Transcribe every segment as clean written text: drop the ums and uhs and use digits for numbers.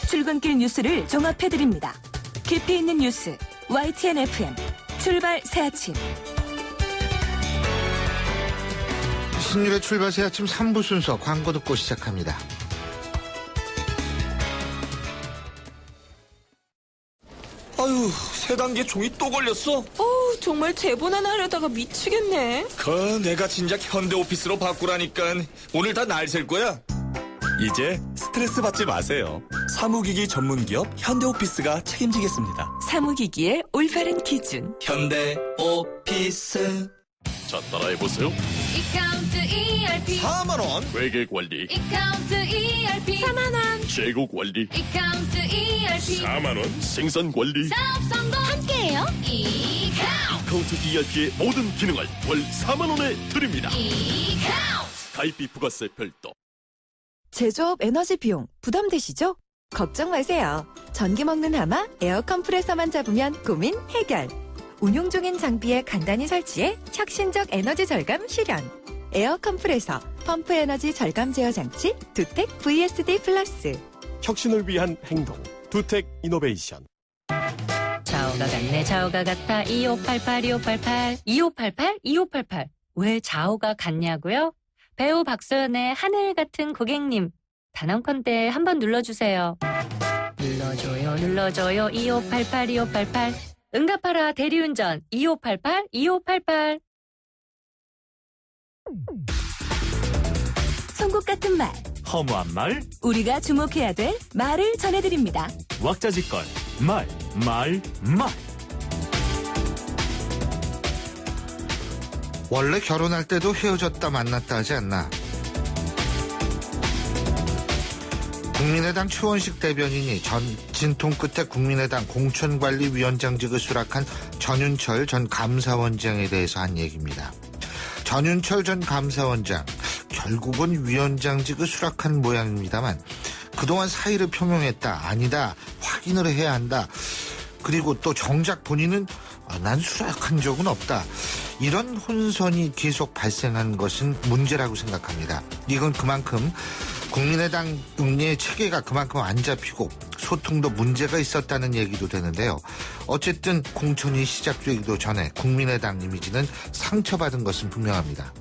출근길 뉴스를 종합해드립니다. 깊이 있는 뉴스 YTN FM 출발 새아침. 신율의 출발 새아침 3부 순서 광고 듣고 시작합니다. 아유, 세 단계 종이 또 걸렸어? 정말 제본 하나 하려다가 미치겠네. 내가 진작 현대오피스로 바꾸라니까. 오늘 다 날 셀 거야. 이제 스트레스 받지 마세요. 사무기기 전문기업 현대오피스가 책임지겠습니다. 사무기기의 올바른 기준. 현대오피스. 자, 따라해보세요. 이카운트 ERP 4만원. 회계관리, 이카운트 ERP 4만원 재고관리, 이카운트 ERP 4만원, 생산관리, 사업 성공 함께해요. 이카운트 카운트 ERP의 모든 기능을 월 4만원에 드립니다. 이카운트 가입비 부가세 별도. 제조업 에너지 비용 부담되시죠? 걱정 마세요. 전기 먹는 하마 에어 컴프레서만 잡으면 고민 해결. 운용 중인 장비에 간단히 설치해 혁신적 에너지 절감 실현. 에어 컴프레서 펌프 에너지 절감 제어 장치 두텍 VSD 플러스. 혁신을 위한 행동 두텍 이노베이션. 좌우가 같네 좌우가 같아 2588 2588 2588 2588 왜 좌우가 같냐고요? 배우 박소연의 하늘 같은 고객님 단언컨대 한번 눌러주세요. 눌러줘요 2588 2588 응답하라 대리운전 2588 2588. 송곳 같은 말, 허무한 말, 우리가 주목해야 될 말을 전해드립니다. 왁자지껄, 말. 원래 결혼할 때도 헤어졌다 만났다 하지 않나. 국민의당 최원식 대변인이 전 진통 끝에 국민의당 공천관리위원장직을 수락한 전윤철 전 감사원장에 대해서 한 얘기입니다. 전윤철 전 감사원장 결국은 위원장직을 수락한 모양입니다만 그동안 사의를 표명했다, 아니다, 확인을 해야 한다. 그리고 또 정작 본인은 난 수락한 적은 없다. 이런 혼선이 계속 발생한 것은 문제라고 생각합니다. 이건 그만큼 국민의당 응례의 체계가 그만큼 안 잡히고 소통도 문제가 있었다는 얘기도 되는데요. 어쨌든 공천이 시작되기도 전에 국민의당 이미지는 상처받은 것은 분명합니다.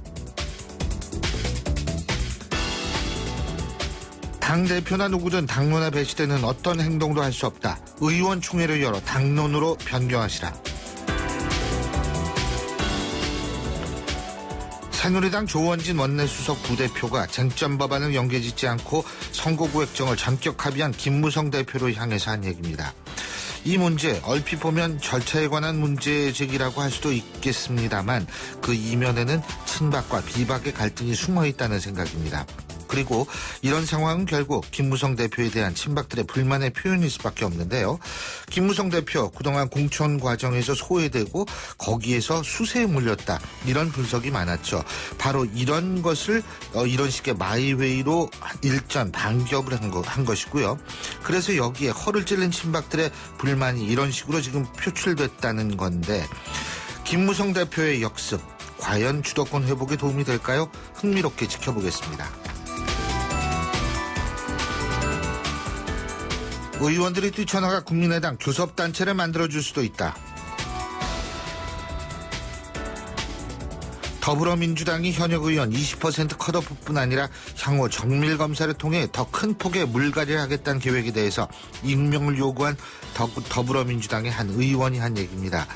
당대표나 누구든 당론에 배치되는 어떤 행동도 할 수 없다. 의원총회를 열어 당론으로 변경하시라. 새누리당 조원진 원내수석 부대표가 쟁점 법안을 연계짓지 않고 선거구획정을 전격 합의한 김무성 대표를 향해서 한 얘기입니다. 이 문제 얼핏 보면 절차에 관한 문제 제기라고 할 수도 있겠습니다만 그 이면에는 친박과 비박의 갈등이 숨어있다는 생각입니다. 그리고 이런 상황은 결국 김무성 대표에 대한 친박들의 불만의 표현일 수밖에 없는데요. 김무성 대표 그동안 공천 과정에서 소외되고 거기에서 수세에 물렸다. 이런 분석이 많았죠. 바로 이런 것을 이런 식의 마이웨이로 일전 반격을 한 것이고요. 그래서 여기에 허를 찔린 친박들의 불만이 이런 식으로 지금 표출됐다는 건데 김무성 대표의 역습 과연 주도권 회복에 도움이 될까요? 흥미롭게 지켜보겠습니다. 의원들이 뛰쳐나가 국민의당 교섭단체를 만들어줄 수도 있다. 더불어민주당이 현역 의원 20% 컷오프뿐 아니라 향후 정밀검사를 통해 더 큰 폭의 물갈이를 하겠다는 계획에 대해서 익명을 요구한 더불어민주당의 한 의원이 한 얘기입니다.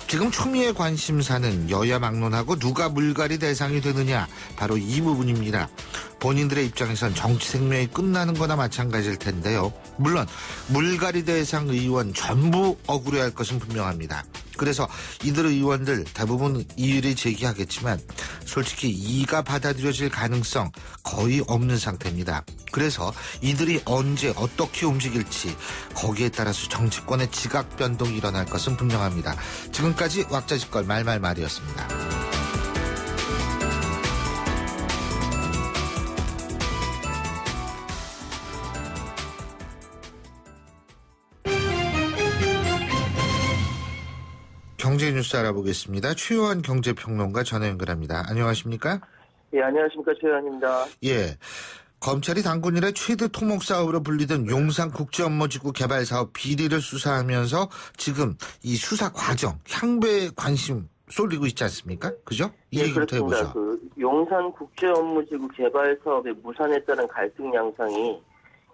지금 초미의 관심사는 여야 막론하고 누가 물갈이 대상이 되느냐, 바로 이 부분입니다. 본인들의 입장에선 정치 생명이 끝나는 거나 마찬가지일 텐데요. 물론 물갈이 대상 의원 전부 억울해할 것은 분명합니다. 그래서 이들 의원들 대부분 이의를 제기하겠지만 솔직히 이의가 받아들여질 가능성 거의 없는 상태입니다. 그래서 이들이 언제 어떻게 움직일지 거기에 따라서 정치권의 지각 변동이 일어날 것은 분명합니다. 지금까지 왁자지껄 말말말이었습니다. 경제 뉴스 알아보겠습니다. 최요한 경제평론가 전화 연결합니다. 안녕하십니까? 예, 안녕하십니까. 최요한입니다. 예. 검찰이 당군 이래 최대 토목 사업으로 불리던 용산 국제업무지구 개발 사업 비리를 수사하면서 지금 이 수사 과정, 향배에 관심 쏠리고 있지 않습니까? 그죠? 이 네, 얘기부터 그렇습니다. 해보죠. 그 용산 국제업무지구 개발 사업의 무산에 따른 갈등 양상이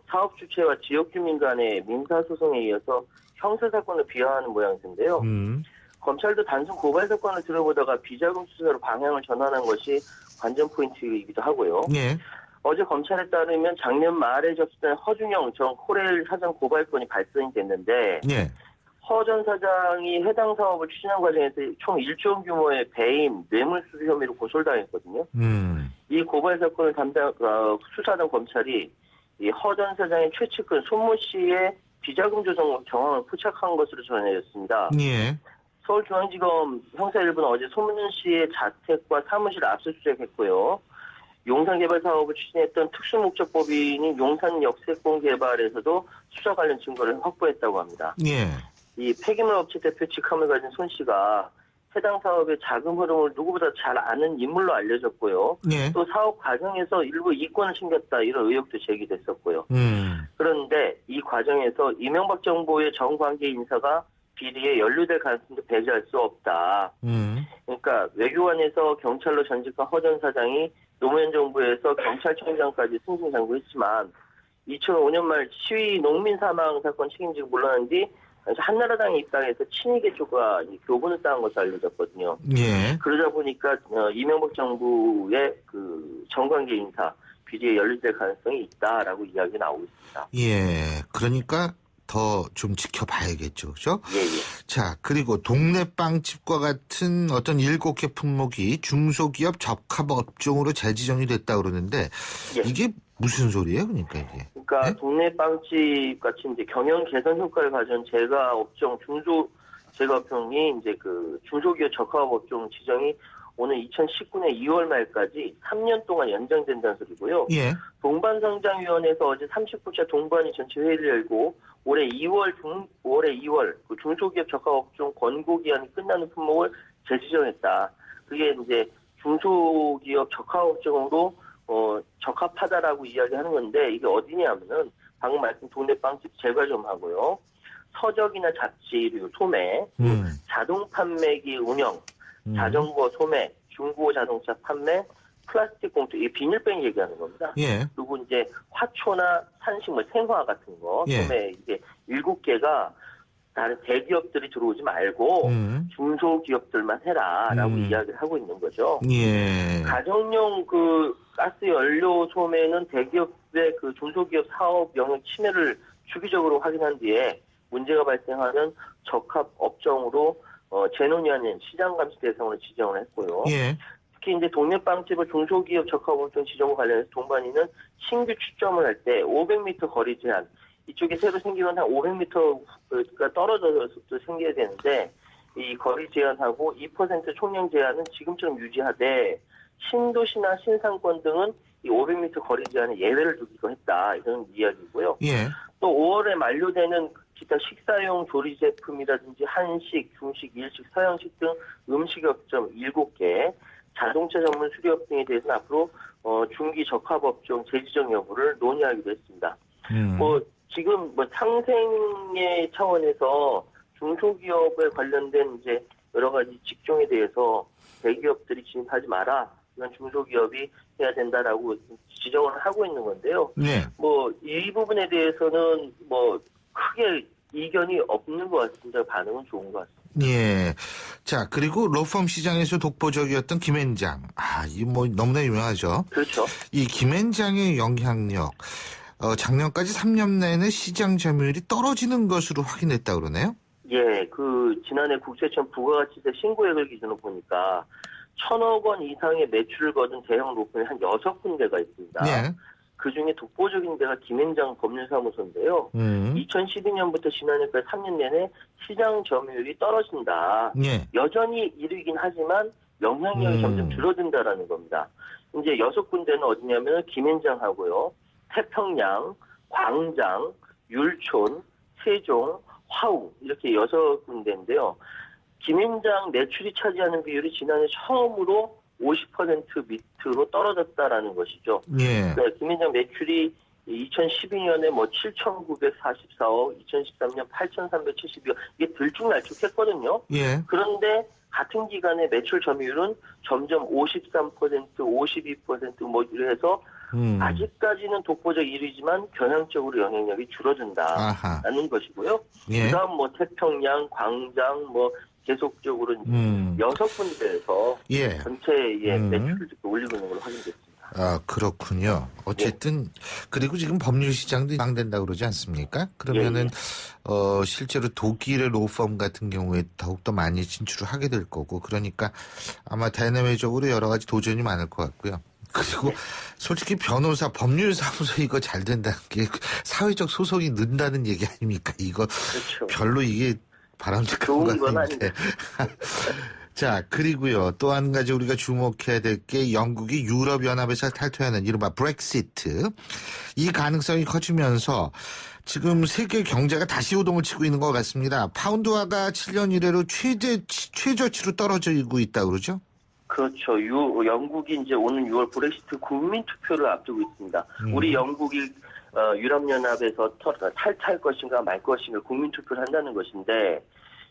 사업 주체와 지역 주민 간의 민사소송에 이어서 형사사건을 비화하는 모양새인데요. 검찰도 단순 고발 사건을 들어보다가 비자금 수사로 방향을 전환한 것이 관전 포인트이기도 하고요. 예. 어제 검찰에 따르면 작년 말에 접수된 허준영 전 코레일 사장 고발건이 발생이 됐는데 예. 허 전 사장이 해당 사업을 추진한 과정에서 총 1조 원 규모의 배임, 뇌물수수 혐의로 고소를 당했거든요. 이 고발 사건을 수사하던 검찰이 이 허 전 사장의 최측근 손모 씨의 비자금 조성 정황을 포착한 것으로 전해졌습니다. 예. 서울중앙지검 형사 1부는 어제 손모 씨의 자택과 사무실을 압수수색했고요. 용산개발 사업을 추진했던 특수목적법인인 용산역세권 개발에서도 수사 관련 증거를 확보했다고 합니다. 예. 이 폐기물 업체 대표 직함을 가진 손 씨가 해당 사업의 자금 흐름을 누구보다 잘 아는 인물로 알려졌고요. 예. 또 사업 과정에서 일부 이권을 챙겼다 이런 의혹도 제기됐었고요. 그런데 이 과정에서 이명박 정부의 전 관계 인사가 비리에 연루될 가능성도 배제할 수 없다. 그러니까 외교관에서 경찰로 전직한 허 전 사장이 노무현 정부에서 경찰청장까지 승승장구했지만 2005년 말 시위 농민 사망 사건 책임지고 물러난 뒤 한나라당의 입당해서 친이계 쪽과 교분을 쌓은 것으로 알려졌거든요. 예. 그러다 보니까 이명박 정부의 그 정관계 인사 비리에 연루될 가능성이 있다라고 이야기 나오고 있습니다. 예. 그러니까 더 좀 지켜봐야겠죠. 그죠? 예. 자, 그리고 동네 빵집과 같은 어떤 7개 품목이 중소기업 적합업종으로 재지정이 됐다 그러는데 예. 이게 무슨 소리예요? 그러니까 이게. 그러니까 네? 동네 빵집 같이 이제 경영 개선 효과를 가진 제과업종 제과업종이 이제 그 중소기업 적합업종 지정이 오늘 2019년 2월 말까지 3년 동안 연장된다는 소리고요. 예. 동반성장위원회에서 어제 39차 동반위 전체 회의를 열고 올해 2월 그 중소기업 적합업종 권고 기한이 끝나는 품목을 재지정했다. 그게 이제 중소기업 적합업종으로 적합하다라고 이야기하는 건데 이게 어디냐면은 방금 말씀 동네 빵집 제과점하고요. 서적이나 잡지 그리고 소매, 자동 판매기 운영, 자전거 소매, 중고 자동차 판매, 플라스틱 봉투, 이 비닐병 얘기하는 겁니다. 예. 그리고 이제 화초나 산식물, 생화 같은 거, 예. 소매 이게 7개가 다른 대기업들이 들어오지 말고 중소기업들만 해라라고 이야기를 하고 있는 거죠. 예. 가정용 그 가스 연료 소매는 대기업의 그 중소기업 사업 영역 침해를 주기적으로 확인한 뒤에 문제가 발생하면 적합 업종으로 재논의하는 시장 감시 대상으로 지정을 했고요. 예. 특히 이제 동네 빵집을 중소기업 적합업종 지정과 관련해서 동반위는 신규 출점을 할 때 500m 거리 제한, 이쪽에 새로 생기면 한 500m가 떨어져서 생겨야 되는데 이 거리 제한하고 2% 총량 제한은 지금처럼 유지하되 신도시나 신상권 등은 이 500m 거리 제한에 예외를 두기로 했다 이런 이야기고요. 예. 또 5월에 만료되는 기타 식사용 조리 제품이라든지 한식, 중식, 일식, 서양식 등 음식업종 7개, 자동차 전문 수리업 등에 대해서는 앞으로 중기 적합업종 재지정 여부를 논의하기로 했습니다. 지금 상생의 차원에서 중소기업에 관련된 이제 여러 가지 직종에 대해서 대기업들이 진입하지 마라. 이건 중소기업이 해야 된다라고 지정을 하고 있는 건데요. 네. 이 부분에 대해서는 크게 이견이 없는 것 같습니다. 반응은 좋은 것 같습니다. 예. 자, 그리고 로펌 시장에서 독보적이었던 김앤장. 이 너무나 유명하죠. 그렇죠. 이 김앤장의 영향력, 작년까지 3년 내내 시장 점유율이 떨어지는 것으로 확인했다 그러네요. 예, 지난해 국세청 부가가치세 신고액을 기준으로 보니까 1,000억 원 이상의 매출을 거둔 대형 로펌이 한 6군데가 있습니다. 네. 그중에 독보적인 데가 김앤장 법률사무소인데요. 2012년부터 지난해까지 3년 내내 시장 점유율이 떨어진다. 네. 여전히 1위긴 하지만 영향력이 점점 줄어든다라는 겁니다. 이제 6군데는 어디냐면 김앤장하고요. 태평양, 광장, 율촌, 세종, 화우 이렇게 6군데인데요. 김앤장 매출이 차지하는 비율이 지난해 처음으로 50% 밑으로 떨어졌다라는 것이죠. 예. 그러니까 김앤장 매출이 2012년에 뭐 7,944억, 2013년 8,372억 이게 들쭉날쭉했거든요. 예. 그런데 같은 기간에 매출 점유율은 점점 53%, 52%뭐 이래서 아직까지는 독보적 1위지만 경향적으로 영향력이 줄어든다라는 아하. 것이고요. 예. 그다음 뭐 태평양, 광장 뭐 계속적으로 6군데에서 예. 전체의 매출을 올리고 있는 걸로 확인됐습니다. 아, 그렇군요. 어쨌든 그리고 지금 법률 시장도 망된다고 그러지 않습니까? 그러면은 실제로 독일의 로펌 같은 경우에 더욱더 많이 진출을 하게 될 거고 그러니까 아마 대내외적으로 여러 가지 도전이 많을 것 같고요. 그리고 솔직히 변호사, 법률사무소 이거 잘 된다는 게 사회적 소송이 는다는 얘기 아닙니까? 이거 그렇죠. 별로 이게 바람직한 좋은 건 건 아닌데. 자, 그리고요. 또 한 가지 우리가 주목해야 될 게 영국이 유럽연합에서 탈퇴하는 이른바 브렉시트. 이 가능성이 커지면서 지금 세계 경제가 다시 호동을 치고 있는 것 같습니다. 파운드화가 7년 이래로 최저치로 떨어지고 있다고 그러죠? 그렇죠. 영국이 이제 오는 6월 브렉시트 국민 투표를 앞두고 있습니다. 우리 영국이 유럽연합에서 탈퇴할 것인가 말 것인가 국민 투표를 한다는 것인데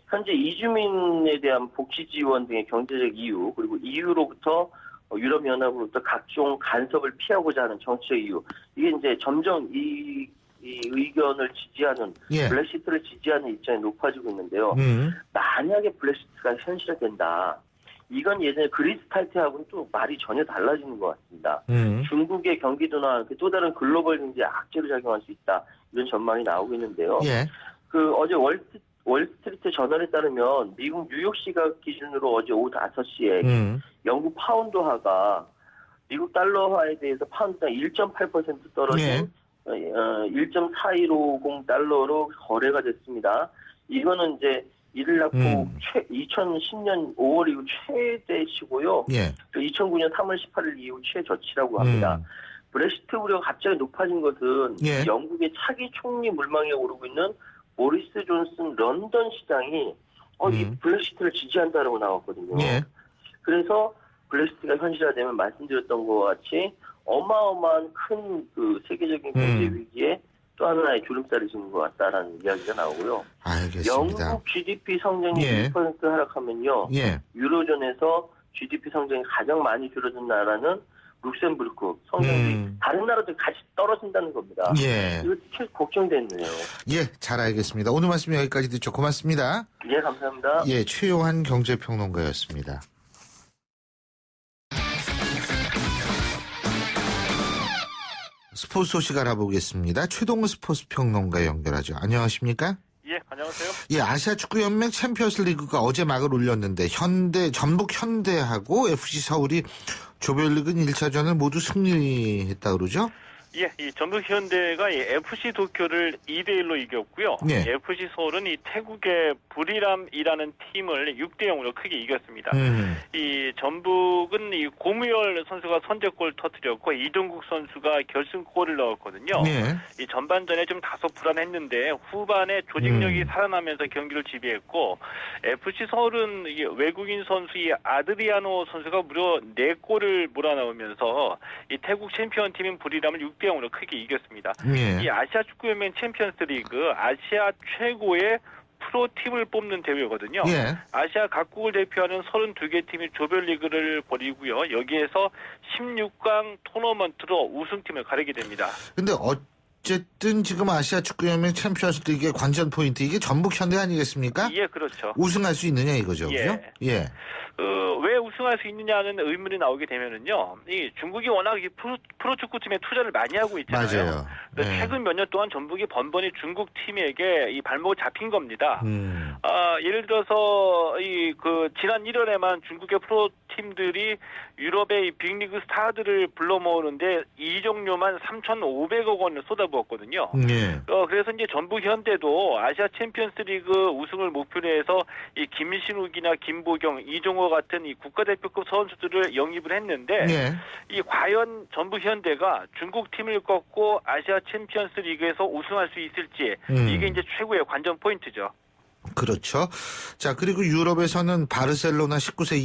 현재 이주민에 대한 복지 지원 등의 경제적 이유 그리고 EU로부터 유럽연합으로부터 각종 간섭을 피하고자 하는 정치적 이유 이게 이제 점점 이 의견을 지지하는 예. 브렉시트를 지지하는 입장이 높아지고 있는데요. 만약에 브렉시트가 현실화된다. 이건 예전에 그리스 탈퇴하고는 또 말이 전혀 달라지는 것 같습니다. 중국의 경기도나 또 다른 글로벌 경제에 악재로 작용할 수 있다. 이런 전망이 나오고 있는데요. 예. 어제 월스트리트 저널에 따르면 미국 뉴욕 시각 기준으로 어제 오후 5시에 영국 파운드화가 미국 달러화에 대해서 파운드당 1.8% 떨어진 예. 1.4150 달러로 거래가 됐습니다. 이거는 이제 이를 낳고 2010년 5월 이후 최대치고요. 예. 2009년 3월 18일 이후 최저치라고 합니다. 브렉시트 우려가 갑자기 높아진 것은 예. 영국의 차기 총리 물망에 오르고 있는 보리스 존슨 런던 시장이 이 브렉시트를 지지한다라고 나왔거든요. 예. 그래서 브렉시트가 현실화되면 말씀드렸던 것과 같이 어마어마한 큰 그 세계적인 경제 위기에 또 하나의 주름살이 지는 것 같다라는 이야기가 나오고요. 알겠습니다. 영국 GDP 성장이 예. 1% 하락하면요. 예. 유로존에서 GDP 성장이 가장 많이 줄어든 나라는 룩셈부르크 성장이 다른 나라들 같이 떨어진다는 겁니다. 예. 이거 참 걱정되네요. 예, 잘 알겠습니다. 오늘 말씀 여기까지 듣죠. 고맙습니다. 예, 감사합니다. 예, 최요한 경제평론가였습니다. 스포츠 소식 알아보겠습니다. 최동훈 스포츠 평론가 연결하죠. 안녕하십니까? 예, 안녕하세요. 예, 아시아 축구 연맹 챔피언스 리그가 어제 막을 올렸는데 전북 현대하고 FC 서울이 조별리그 1차전을 모두 승리했다 그러죠? 예, 이 전북 현대가 이 FC 도쿄를 2대1로 이겼고요. 예. FC 서울은 이 태국의 부리람이라는 팀을 6대0으로 크게 이겼습니다. 이 전북은 이 고무열 선수가 선제골 터뜨렸고 이동국 선수가 결승골을 넣었거든요. 예. 이 전반전에 좀 다소 불안했는데 후반에 조직력이 살아나면서 경기를 지배했고 FC 서울은 이 외국인 선수 이 아드리아노 선수가 무려 4골을 몰아넣으면서 이 태국 챔피언 팀인 부리람을 6대0으로 크게 이겼습니다. 예. 이 아시아 축구연맹 챔피언스 리그 아시아 최고의 프로팀을 뽑는 대회거든요. 예. 아시아 각국을 대표하는 32개 팀이 조별리그를 벌이고요. 여기에서 16강 토너먼트로 우승팀을 가리게 됩니다. 근데 어쨌든 지금 아시아 축구연맹 챔피언스 리그의 관전 포인트 이게 전북 현대 아니겠습니까? 예, 그렇죠. 우승할 수 있느냐 이거죠. 예. 그죠? 예. 왜 우승할 수 있느냐는 의문이 나오게 되면은요, 이 중국이 워낙 이 프로축구팀에 투자를 많이 하고 있잖아요. 맞아요. 네. 최근 몇 년 동안 전북이 번번이 중국 팀에게 이 발목을 잡힌 겁니다. 예를 들어서 지난 1월에만 중국의 프로팀들이 유럽의 이 빅리그 스타들을 불러 모으는데 이적료만 3,500억 원을 쏟아부었거든요. 예. 그래서 이제 전북 현대도 아시아 챔피언스리그 우승을 목표로 해서 이 김신욱이나 김보경, 이종호 같은 이 국가대표급 선수들을 영입을 했는데 예. 이 과연 전북 현대가 중국 팀을 꺾고 아시아 챔피언스리그에서 우승할 수 있을지 이게 이제 최고의 관전 포인트죠. 그렇죠. 자, 그리고 유럽에서는 바르셀로나 19세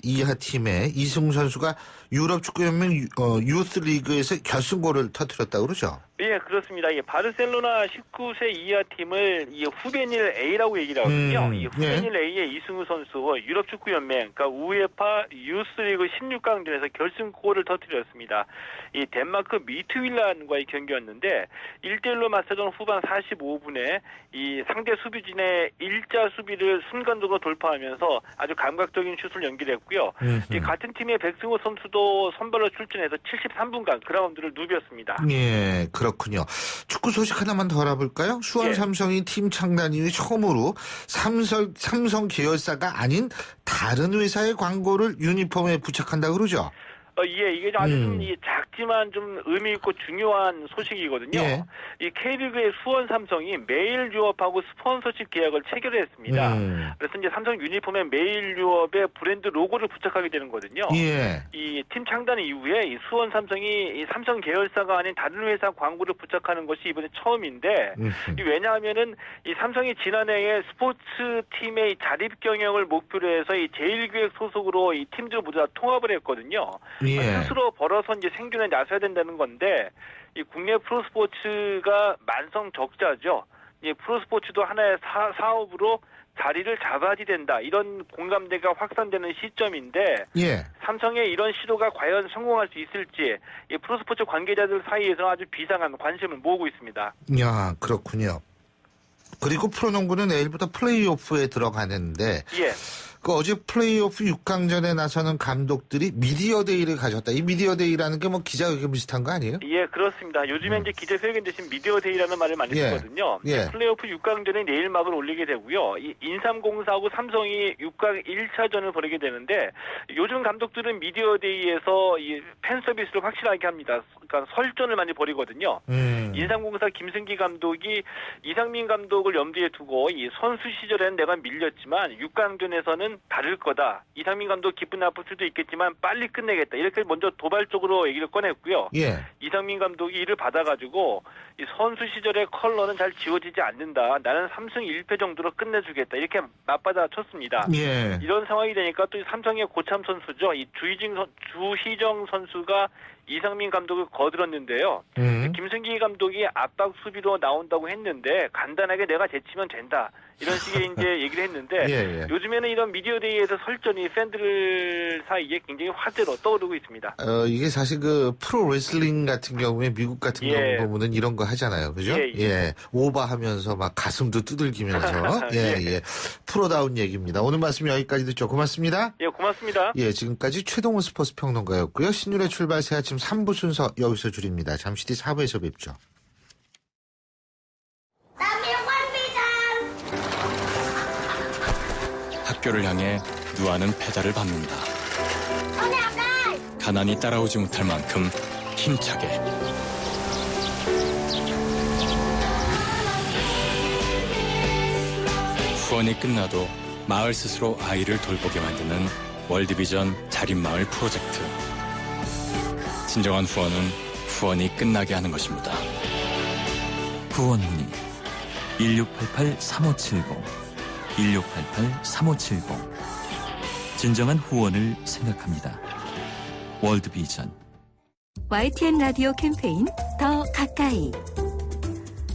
이하 팀의 이승우 선수가 유럽 축구연맹 유스 리그에서 결승골을 터뜨렸다고 그러죠. 예, 그렇습니다. 바르셀로나 19세 이하 팀을 후베닐 A라고 얘기를 하거든요. 이 후베닐 A의 이승우 선수 유럽 축구 연맹, 그러니까 우에파 유스리그 16강전에서 결승골을 터뜨렸습니다. 이 덴마크 미트윌란과의 경기였는데 1대1로 맞서던 후반 45분에 이 상대 수비진의 일자 수비를 순간적으로 돌파하면서 아주 감각적인 슛을 연기했고요. 이 같은 팀의 백승호 선수도 선발로 출전해서 73분간 그라운드를 누볐습니다. 예, 그렇군요. 축구 소식 하나만 더 알아볼까요? 수원 삼성이 팀 창단 이후 처음으로 삼성 계열사가 아닌 다른 회사의 광고를 유니폼에 부착한다고 그러죠? 예, 이게 아주 좀 작지만 좀 의미 있고 중요한 소식이거든요. 예. 이 K리그의 수원 삼성이 메일 유업하고 스폰서십 계약을 체결했습니다. 그래서 이제 삼성 유니폼에 메일 유업의 브랜드 로고를 부착하게 되는 거거든요. 예. 이 팀 창단 이후에 이 수원 삼성이 이 삼성 계열사가 아닌 다른 회사 광고를 부착하는 것이 이번에 처음인데 왜냐하면은 이 삼성이 지난해에 스포츠 팀의 자립 경영을 목표로 해서 이 제1기획 소속으로 이 팀들 모두 다 통합을 했거든요. 예. 스스로 벌어서 이제 생존에 나서야 된다는 건데 이 국내 프로스포츠가 만성 적자죠. 이 프로스포츠도 하나의 사업으로 자리를 잡아야 된다. 이런 공감대가 확산되는 시점인데 삼성의 이런 시도가 과연 성공할 수 있을지 이 프로스포츠 관계자들 사이에서 아주 비상한 관심을 모으고 있습니다. 야, 그렇군요. 그리고 프로농구는 내일부터 플레이오프에 들어가는데 어제 플레이오프 6강전에 나서는 감독들이 미디어데이를 가졌다. 이 미디어데이라는 게 뭐 기자회견 비슷한 거 아니에요? 예, 그렇습니다. 요즘에 이제 기자회견 대신 미디어데이라는 말을 많이 쓰거든요. 플레이오프 6강전에 내일 막을 올리게 되고요. 이 인삼공사하고 삼성이 6강 1차전을 벌이게 되는데 요즘 감독들은 미디어데이에서 이 팬 서비스를 확실하게 합니다. 그러니까 설전을 많이 벌이거든요. 인삼공사 김승기 감독이 이상민 감독을 염두에 두고 이 선수 시절에는 내가 밀렸지만 6강전에서는 다를 거다. 이상민 감독 기분 나쁠 수도 있겠지만 빨리 끝내겠다. 이렇게 먼저 도발적으로 얘기를 꺼냈고요. 이상민 감독이 이를 받아가지고 이 선수 시절의 컬러는 잘 지워지지 않는다. 나는 3승 1패 정도로 끝내주겠다. 이렇게 맞받아 쳤습니다. 이런 상황이 되니까 또 삼성의 고참 선수죠. 이 주희정 선수가 이상민 감독을 거들었는데요. 김승기 감독이 압박 수비로 나온다고 했는데 간단하게 내가 제치면 된다. 이런 식의 이제 얘기를 했는데 요즘에는 이런 미디어데이에서 설전이 팬들 사이에 굉장히 화제로 떠오르고 있습니다. 이게 사실 그 프로 레슬링 같은 경우에 미국 같은 경우 보면은 이런 거 하잖아요. 그죠? 오버하면서 막 가슴도 두들기면서 프로다운 얘기입니다. 오늘 말씀 여기까지 듣죠. 고맙습니다. 예, 고맙습니다. 지금까지 최동훈 스포츠 평론가였고요. 신율의 출발 새 아침 3부 순서 여기서 줄입니다. 잠시 뒤 4부에서 뵙죠. 학교를 향해 누아는 페달을 밟는다. 가난이 따라오지 못할 만큼 힘차게. 후원이 끝나도 마을 스스로 아이를 돌보게 만드는 월드비전 자립마을 프로젝트. 진정한 후원은 후원이 끝나게 하는 것입니다. 후원 문의 1688-3570 1688-3570 진정한 후원을 생각합니다. 월드비전. YTN 라디오 캠페인 더 가까이.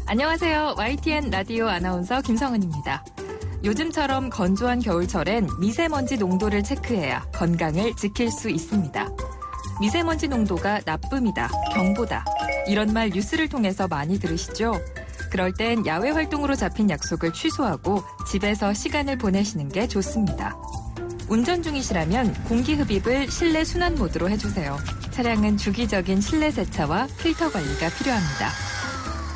안녕하세요. YTN 라디오 아나운서 김성은입니다. 요즘처럼 건조한 겨울철엔 미세먼지 농도를 체크해야 건강을 지킬 수 있습니다. 미세먼지 농도가 나쁨이다, 경보다. 이런 말 뉴스를 통해서 많이 들으시죠? 그럴 땐 야외 활동으로 잡힌 약속을 취소하고 집에서 시간을 보내시는 게 좋습니다. 운전 중이시라면 공기 흡입을 실내 순환 모드로 해주세요. 차량은 주기적인 실내 세차와 필터 관리가 필요합니다.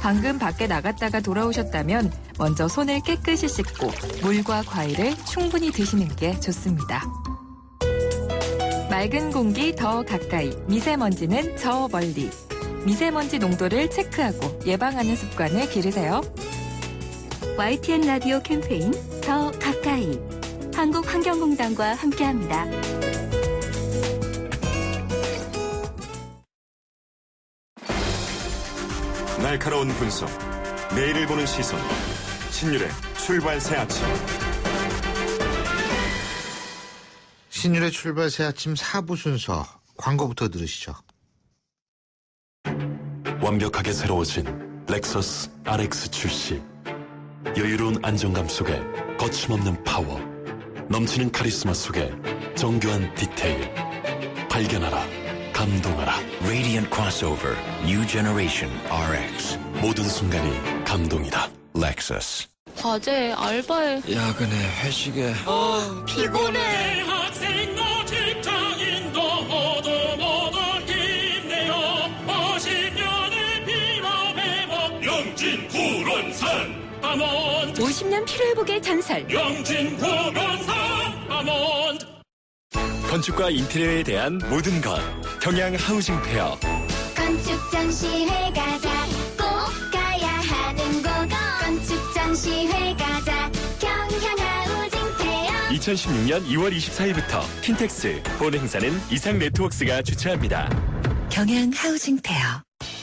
방금 밖에 나갔다가 돌아오셨다면 먼저 손을 깨끗이 씻고 물과 과일을 충분히 드시는 게 좋습니다. 맑은 공기 더 가까이, 미세먼지는 저 멀리. 미세먼지 농도를 체크하고 예방하는 습관을 기르세요. YTN 라디오 캠페인 더 가까이. 한국환경공단과 함께합니다. 날카로운 분석, 내일을 보는 시선, 신율의 출발 새 아침. 신율의 출발 새 아침 4부 순서 광고부터 들으시죠. 완벽하게 새로워진 렉서스 RX 출시. 여유로운 안정감 속에 거침없는 파워, 넘치는 카리스마 속에 정교한 디테일. 발견하라, 감동하라. Radiant Crossover New Generation RX. 모든 순간이 감동이다. Lexus. 과제, 알바에. 야근에 회식에. 피곤해. 학생도 직장인도 모두 힘내요. 50년의 피로 회복. 영진 구론산 아몬드. 50년 피로회복의 전설. 영진 구론산 아몬드. 건축과 인테리어에 대한 모든 것. 경양 하우징 페어. 건축 전시회 가자. 꼭 가야 하는 곳. 건축 전시회 가자. 경향 하우징 페어. 2016년 2월 24일부터 킨텍스 본 행사는 이상 네트워크스가 주최합니다. 경양 하우징 페어.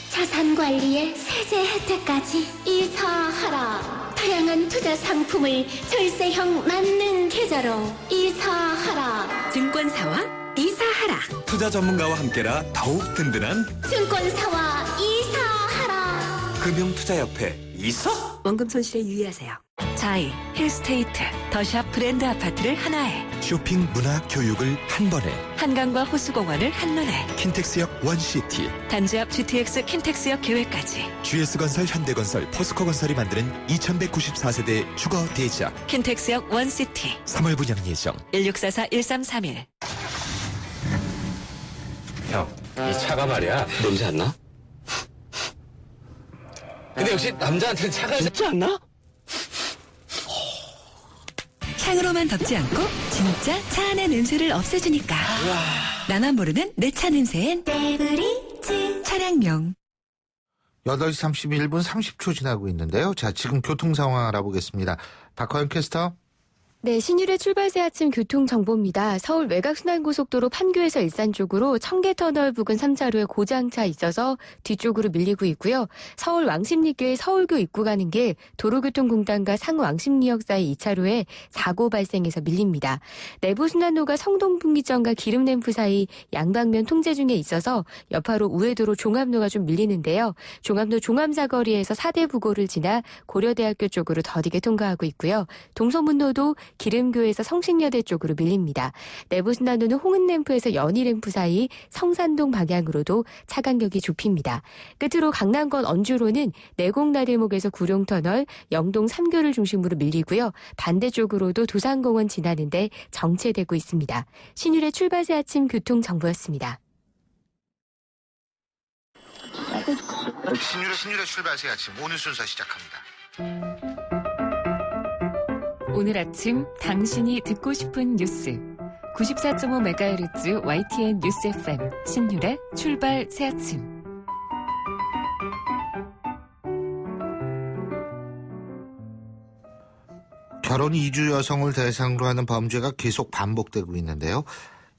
자산 관리에 세제 혜택까지 이사하라. 다양한 투자 상품을 절세형 맞는 계좌로 이사하라. 증권사와 이사하라. 투자 전문가와 함께라 더욱 든든한 증권사와 이사하라. 금융투자협회 이사. 원금 손실에 유의하세요. 자이, 힐스테이트, 더샵 브랜드 아파트를 하나에. 쇼핑, 문화, 교육을 한 번에. 한강과 호수공원을 한눈에. 킨텍스역 원시티. 단지 앞 GTX 킨텍스역 계획까지. GS건설, 현대건설, 포스코건설이 만드는 2194세대 주거 대지역. 킨텍스역 원시티. 3월 분양 예정. 1644-1331. 형, 이 차가 말이야 냄새 안 나? 근데 역시 남자한테는 차가 있지 않나? 향으로만 덮지 않고 진짜 차 안의 냄새를 없애주니까. 나만 모르는 내 차 냄새엔 데브리즈 차량용. 8시 31분 30초 지나고 있는데요. 자, 지금 교통 상황 알아보겠습니다. 박화영 캐스터. 네, 신율의 출발새 아침 교통정보입니다. 서울 외곽순환고속도로 판교에서 일산 쪽으로 청계터널 부근 3차로에 고장차 있어서 뒤쪽으로 밀리고 있고요. 서울 왕십리교의 서울교 입구 가는 길 도로교통공단과 상왕십리역 사이 2차로에 사고 발생해서 밀립니다. 내부순환로가 성동분기점과 기름램프 사이 양방면 통제 중에 있어서 여파로 우회도로 종암로가 좀 밀리는데요. 종암로 종암사거리에서 사대부고를 지나 고려대학교 쪽으로 더디게 통과하고 있고요. 동서문로도 기름교에서 성신여대 쪽으로 밀립니다. 내부순환로는 홍은램프에서 연희램프 사이 성산동 방향으로도 차 간격이 좁힙니다. 끝으로 강남권 언주로는 내곡나들목에서 구룡터널, 영동 3교를 중심으로 밀리고요. 반대쪽으로도 도산공원 지나는데 정체되고 있습니다. 신율의 출발새 아침 교통정보였습니다. 신율의 출발새 아침 오늘 순서 시작합니다. 오늘 아침 당신이 듣고 싶은 뉴스 94.5MHz YTN 뉴스 FM 신율의 출발 새아침. 결혼 이주 여성을 대상으로 하는 범죄가 계속 반복되고 있는데요.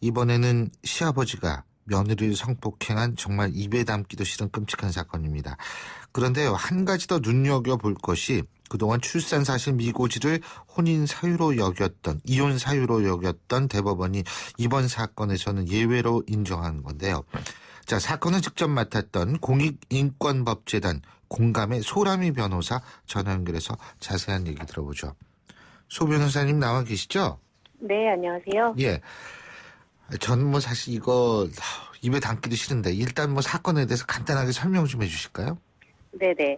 이번에는 시아버지가 며느리를 성폭행한 정말 입에 담기도 싫은 끔찍한 사건입니다. 그런데요, 한 가지 더 눈여겨볼 것이 그동안 출산 사실 미고지를 혼인 사유로 여겼던, 이혼 사유로 여겼던 대법원이 이번 사건에서는 예외로 인정한 건데요. 자, 사건을 직접 맡았던 공익인권법재단 공감의 소라미 변호사 전화 연결해서 자세한 얘기 들어보죠. 소 변호사님 나와 계시죠? 네, 안녕하세요. 예. 저는 뭐 사실 이거 입에 담기도 싫은데 일단 뭐 사건에 대해서 간단하게 설명 좀 해주실까요? 네네.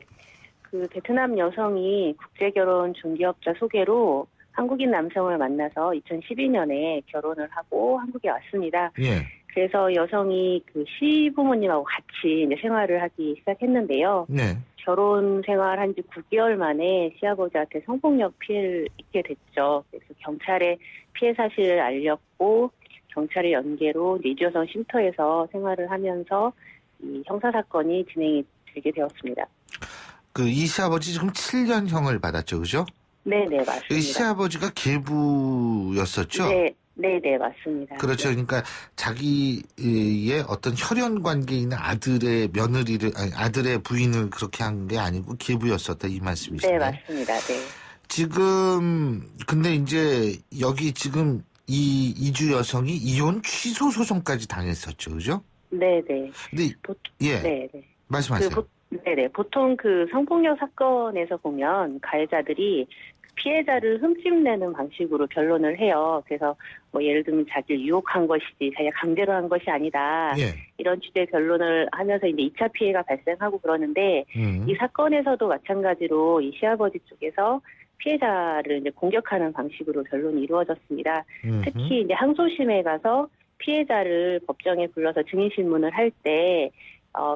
그 베트남 여성이 국제결혼 중개업자 소개로 한국인 남성을 만나서 2012년에 결혼을 하고 한국에 왔습니다. 예. 그래서 여성이 그 시부모님하고 같이 이제 생활을 하기 시작했는데요. 네. 결혼 생활한 지 9개월 만에 시아버지한테 성폭력 피해를 입게 됐죠. 그래서 경찰에 피해 사실을 알렸고 경찰의 연계로 이주여성 쉼터에서 생활을 하면서 이 형사사건이 진행이 되게 되었습니다. 그 이 시아버지 지금 7년형을 받았죠, 그죠? 네네, 맞습니다. 이 시아버지가 계부였었죠? 네, 맞습니다. 그렇죠. 그러니까 자기의 어떤 혈연 관계에 있는 아들의 며느리를, 아니, 아들의 부인을 그렇게 한 게 아니고 계부였었다, 이 말씀이시죠? 네, 맞습니다. 네. 지금 근데 이제 여기 지금 이 이주 여성이 이혼 취소 소송까지 당했었죠, 그죠? 네네. 근데 예, 네네. 말씀하세요. 네네. 보통 그 성폭력 사건에서 보면 가해자들이 피해자를 흠집내는 방식으로 결론을 해요. 그래서 뭐 예를 들면 자기를 유혹한 것이지 자기가 강제로 한 것이 아니다. 예. 이런 취지의 결론을 하면서 이제 2차 피해가 발생하고 그러는데 이 사건에서도 마찬가지로 이 시아버지 쪽에서 피해자를 이제 공격하는 방식으로 결론이 이루어졌습니다. 특히 이제 항소심에 가서 피해자를 법정에 불러서 증인신문을 할 때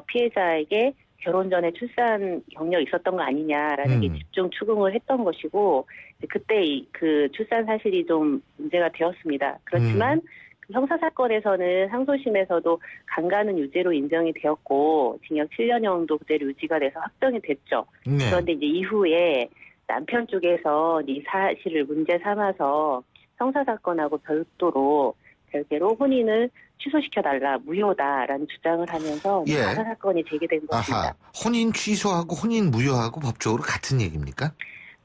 피해자에게 결혼 전에 출산 경력이 있었던 거 아니냐라는 게 집중 추궁을 했던 것이고 그때 그 출산 사실이 좀 문제가 되었습니다. 그렇지만 그 형사 사건에서는 항소심에서도 강간은 유죄로 인정이 되었고 징역 7년형도 그대로 유지가 돼서 확정이 됐죠. 네. 그런데 이제 이후에 남편 쪽에서 이 사실을 문제 삼아서 형사 사건하고 별도로 별개로 혼인을 취소시켜달라, 무효다라는 주장을 하면서 예. 형사 사건이 제기된 것입니다. 아하, 혼인 취소하고 혼인 무효하고 법적으로 같은 얘기입니까?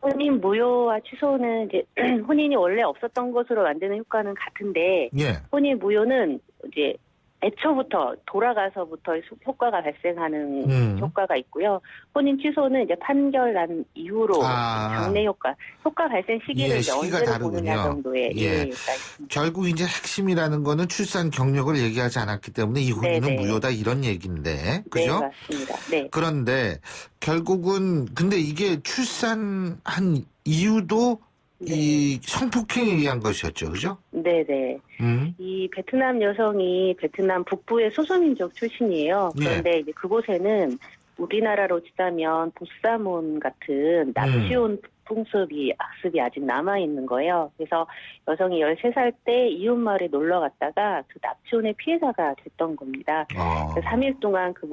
혼인 무효와 취소는 이제 혼인이 원래 없었던 것으로 만드는 효과는 같은데 예. 혼인 무효는 이제 애초부터 돌아가서부터 효과가 발생하는 효과가 있고요. 혼인 취소는 이제 판결 난 이후로 장래 효과 발생 시기를 이제 언제로 보느냐 정도의 예가 있습니다. 결국 이제 핵심이라는 거는 출산 경력을 얘기하지 않았기 때문에 이 혼인은 네네. 무효다 이런 얘기인데, 그죠? 네, 맞습니다. 네. 그런데 결국은 근데 이게 출산한 이유도 이 성폭행에 의한 것이었죠, 그죠? 네네. 이 베트남 여성이 베트남 북부의 소수민족 출신이에요. 그런데 이제 그곳에는 우리나라로 치자면 보사몬 같은 납치혼 악습이 아직 남아있는 거예요. 그래서 여성이 13살 때 이웃마을에 놀러 갔다가 그 납치혼의 피해자가 됐던 겁니다. 3일 동안 그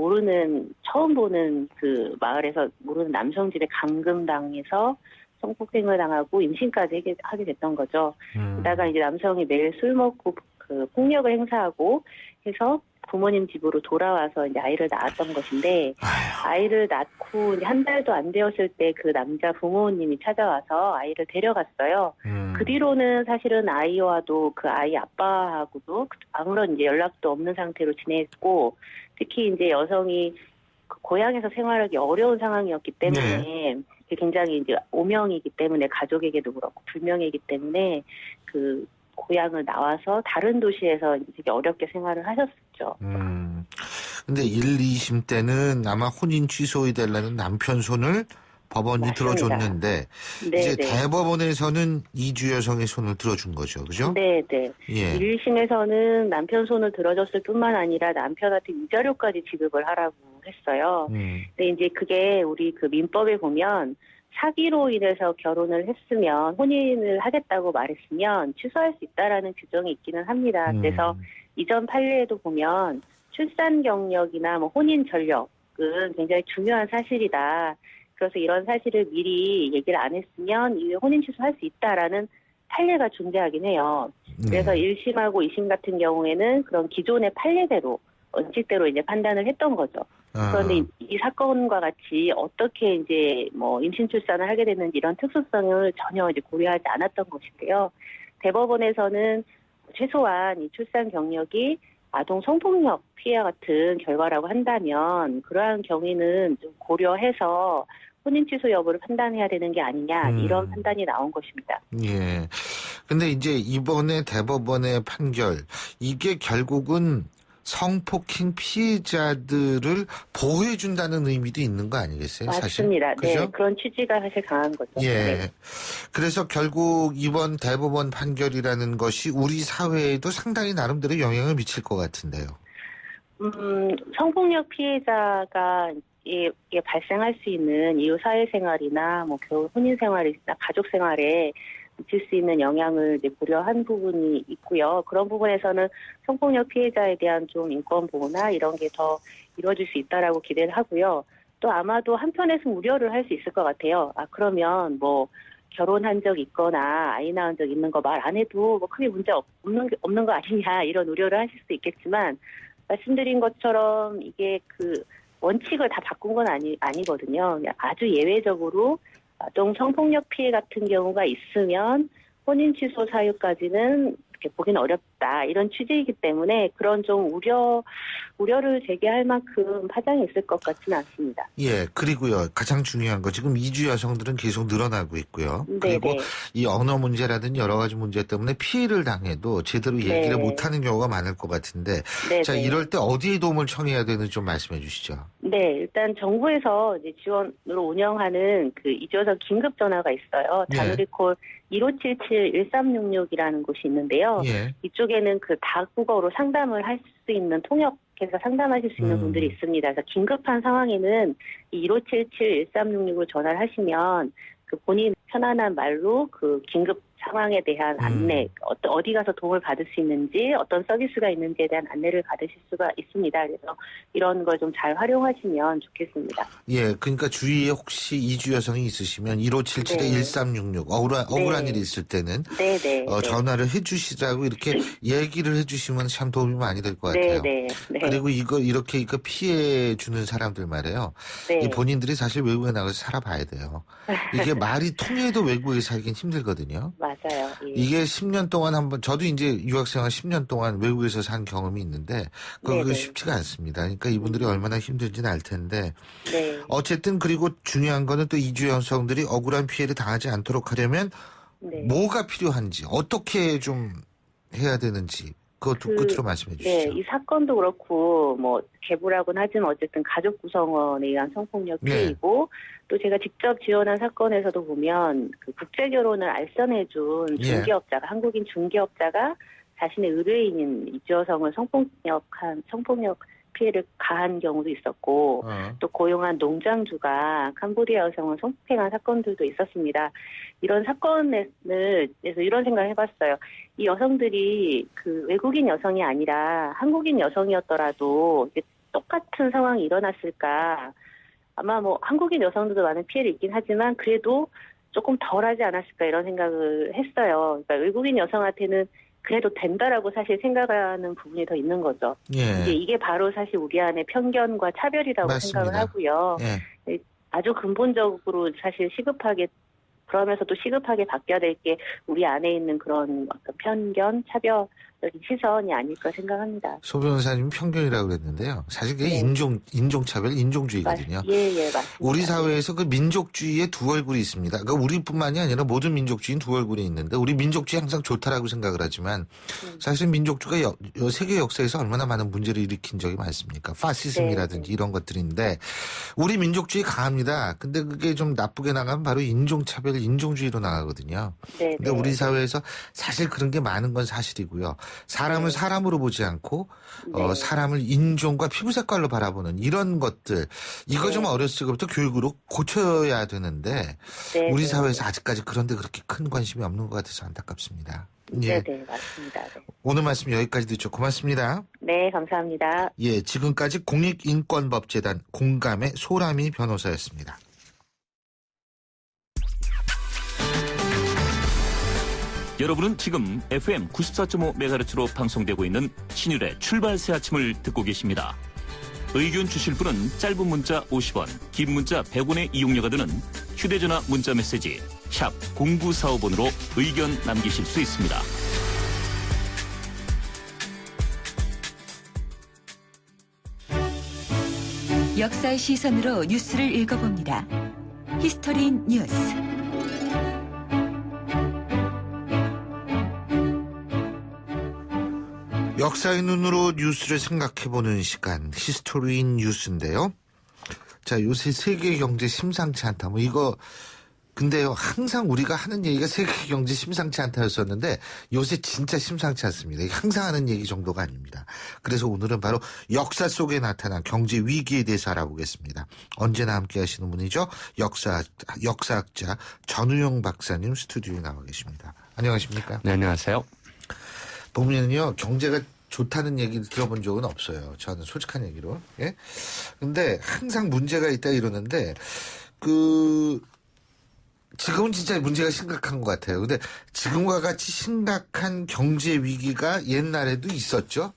처음 보는 그 마을에서 모르는 남성 집에 감금당해서 성폭행을 당하고 임신까지 하게 됐던 거죠. 그러다가 이제 남성이 매일 술 먹고 그 폭력을 행사하고 해서 부모님 집으로 돌아와서 이제 아이를 낳았던 것인데 아이를 낳고 이제 한 달도 안 되었을 때 그 남자 부모님이 찾아와서 아이를 데려갔어요. 그 뒤로는 사실은 아이와도 그 아이 아빠하고도 아무런 이제 연락도 없는 상태로 지냈고 특히 이제 여성이 그 고향에서 생활하기 어려운 상황이었기 때문에 굉장히 이제 오명이기 때문에 가족에게도 그렇고 불명이기 때문에 그 고향을 나와서 다른 도시에서 이제 되게 어렵게 생활을 하셨었죠. 근데 1, 2심 때는 아마 혼인 취소해 달라는 남편 손을 법원이 맞습니다. 들어줬는데 네네. 이제 대법원에서는 이주 여성의 손을 들어준 거죠, 그죠? 네. 예. 1심에서는 남편 손을 들어줬을 뿐만 아니라 남편한테 위자료까지 지급을 하라고 했어요. 근데 이제 그게 우리 그 민법에 보면 사기로 인해서 결혼을 했으면 혼인을 하겠다고 말했으면 취소할 수 있다라는 규정이 있기는 합니다. 그래서 이전 판례에도 보면 출산 경력이나 뭐 혼인 전력은 굉장히 중요한 사실이다. 그래서 이런 사실을 미리 얘기를 안 했으면 이후에 혼인 취소할 수 있다라는 판례가 존재하긴 해요. 그래서 1심하고 2심 같은 경우에는 그런 기존의 판례대로 원칙대로 이제 판단을 했던 거죠. 그런데 이 사건과 같이 어떻게 이제 뭐 임신 출산을 하게 됐는지 이런 특수성을 전혀 이제 고려하지 않았던 것인데요. 대법원에서는 최소한 이 출산 경력이 아동 성폭력 피해와 같은 결과라고 한다면 그러한 경위는 좀 고려해서 혼인 취소 여부를 판단해야 되는 게 아니냐 이런 판단이 나온 것입니다. 예. 근데 이제 이번에 대법원의 판결 이게 결국은 성폭행 피해자들을 보호해준다는 의미도 있는 거 아니겠어요? 맞습니다. 사실? 네, 그런 취지가 사실 강한 거죠. 예. 네. 그래서 결국 이번 대법원 판결이라는 것이 우리 사회에도 상당히 나름대로 영향을 미칠 것 같은데요. 성폭력 피해자가 이게 발생할 수 있는 이후 사회생활이나 뭐 혼인 생활이나 가족 생활에 미칠 수 있는 영향을 이제 고려한 부분이 있고요. 그런 부분에서는 성폭력 피해자에 대한 좀 인권 보호나 이런 게 더 이루어질 수 있다라고 기대를 하고요. 또 아마도 한편에서 우려를 할 수 있을 것 같아요. 그러면 뭐 결혼한 적 있거나 아이 낳은 적 있는 거 말 안 해도 뭐 크게 문제 없는 거 아니냐 이런 우려를 하실 수도 있겠지만 말씀드린 것처럼 이게 그 원칙을 다 바꾼 건 아니거든요. 아주 예외적으로 아동 성폭력 피해 같은 경우가 있으면 혼인 취소 사유까지는 이렇게 보기는 어렵다 이런 취지이기 때문에 그런 좀 우려를 제기할 만큼 파장이 있을 것 같지는 않습니다. 예, 그리고요 가장 중요한 거 지금 이주 여성들은 계속 늘어나고 있고요. 그리고 이 언어 문제라든지 여러 가지 문제 때문에 피해를 당해도 제대로 얘기를 못하는 경우가 많을 것 같은데 자 이럴 때 어디에 도움을 청해야 되는지 좀 말씀해 주시죠. 네, 일단 정부에서 이제 지원으로 운영하는 그 이주 여성 긴급 전화가 있어요. 단우리콜 1577-1366이라는 곳이 있는데요. 이쪽에는 그 다국어로 상담을 할 수 있는 통역해서 상담하실 수 있는 분들이 있습니다. 그래서 긴급한 상황에는 이 1577-1366으로 전화를 하시면 그 본인 편안한 말로 그 긴급 상황에 대한 안내, 어디 가서 도움을 받을 수 있는지, 어떤 서비스가 있는지에 대한 안내를 받으실 수가 있습니다. 그래서 이런 걸 좀 잘 활용하시면 좋겠습니다. 예, 그러니까 주위에 혹시 이주 여성이 있으시면 1577-1366 억울한 일이 있을 때는 전화를 해주시라고 이렇게 얘기를 해주시면 참 도움이 많이 될 것 같아요. 그리고 이렇게 피해 주는 사람들 말이에요. 이 본인들이 사실 외국에 나가서 살아봐야 돼요. 이게 말이 통해도 외국에 살긴 힘들거든요. 맞아요. 이게 10년 동안 저도 이제 유학생활 10년 동안 외국에서 산 경험이 있는데 그게 쉽지가 않습니다. 그러니까 이분들이 얼마나 힘든지는 알 텐데 어쨌든 그리고 중요한 거는 또 이주 여성들이 억울한 피해를 당하지 않도록 하려면 뭐가 필요한지 어떻게 좀 해야 되는지 그것도 끝으로 말씀해 주시죠. 네, 이 사건도 그렇고 뭐 개부라고는 하지만 어쨌든 가족 구성원에 의한 성폭력 피해이고 또 제가 직접 지원한 사건에서도 보면 그 국제 결혼을 알선해준 중개업자가 한국인 중개업자가 자신의 의뢰인인 이주 여성을 성폭력 피해를 가한 경우도 있었고 또 고용한 농장주가 캄보디아 여성을 성폭행한 사건들도 있었습니다. 이런 사건에서 이런 생각을 해봤어요. 이 여성들이 그 외국인 여성이 아니라 한국인 여성이었더라도 똑같은 상황이 일어났을까. 아마 뭐 한국인 여성들도 많은 피해를 입긴 하지만 그래도 조금 덜하지 않았을까 이런 생각을 했어요. 그러니까 외국인 여성한테는 그래도 된다라고 사실 생각하는 부분이 더 있는 거죠. 이게 바로 사실 우리 안에 편견과 차별이라고 맞습니다. 생각을 하고요. 아주 근본적으로 사실 그러면서도 시급하게 바뀌어야 될 게 우리 안에 있는 그런 어떤 편견, 차별적인 시선이 아닐까 생각합니다. 소 변호사님 편견이라고 그랬는데요. 사실 그게 인종차별, 인종주의거든요. 맞습니다. 우리 사회에서 그 민족주의의 두 얼굴이 있습니다. 그러니까 우리뿐만이 아니라 모든 민족주의는 두 얼굴이 있는데 우리 민족주의 항상 좋다라고 생각을 하지만 사실 민족주의가 세계 역사에서 얼마나 많은 문제를 일으킨 적이 많습니까? 파시즘이라든지 이런 것들인데 우리 민족주의 강합니다. 근데 그게 좀 나쁘게 나가면 바로 인종차별, 인종주의로 나가거든요. 근데 우리 사회에서 사실 그런 게 많은 건 사실이고요. 사람을 사람으로 보지 않고 사람을 인종과 피부 색깔로 바라보는 이런 것들 이거 좀 어렸을 때부터 교육으로 고쳐야 되는데 우리 사회에서 아직까지 그런데 그렇게 큰 관심이 없는 것 같아서 안타깝습니다. 네, 맞습니다. 오늘 말씀 여기까지 듣죠. 고맙습니다. 네, 감사합니다. 지금까지 공익인권법재단 공감의 소라미 변호사였습니다. 여러분은 지금 FM 94.5MHz로 방송되고 있는 신율의 출발 새 아침을 듣고 계십니다. 의견 주실 분은 짧은 문자 50원, 긴 문자 100원의 이용료가 드는 휴대전화 문자 메시지 샵 0945번으로 의견 남기실 수 있습니다. 역사의 시선으로 뉴스를 읽어봅니다. 히스토리 뉴스. 역사의 눈으로 뉴스를 생각해보는 시간 히스토리 뉴스인데요. 자, 요새 세계 경제 심상치 않다. 이거 근데요 항상 우리가 하는 얘기가 세계 경제 심상치 않다였었는데 요새 진짜 심상치 않습니다. 이게 항상 하는 얘기 정도가 아닙니다. 그래서 오늘은 바로 역사 속에 나타난 경제 위기에 대해서 알아보겠습니다. 언제나 함께 하시는 분이죠. 역사학자 전우영 박사님 스튜디오에 나와 계십니다. 안녕하십니까? 네, 안녕하세요. 보면요 경제가 좋다는 얘기를 들어본 적은 없어요. 저는 솔직한 얘기로. 근데 항상 문제가 있다 이러는데 지금은 진짜 문제가 심각한 것 같아요. 근데 지금과 같이 심각한 경제 위기가 옛날에도 있었죠?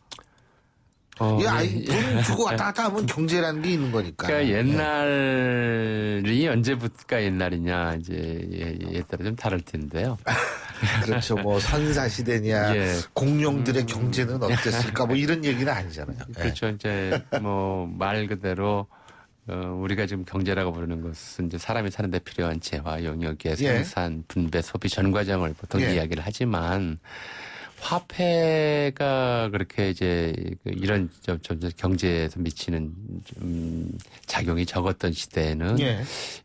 돈 주고 왔다 갔다 하면 경제라는 게 있는 거니까. 그러니까 옛날이 언제부터가 옛날이냐 이제 에 따라 좀 다를 텐데요. 그렇죠. 뭐 선사 시대냐, 공룡들의 경제는 어땠을까, 뭐 이런 얘기는 아니잖아요. 그렇죠. 이제 뭐 말 그대로 우리가 지금 경제라고 부르는 것은 이제 사람이 사는데 필요한 재화 영역의 생산, 분배, 소비 전 과정을 보통 이야기를 하지만. 화폐가 그렇게 이제 이런 경제에서 미치는 작용이 적었던 시대에는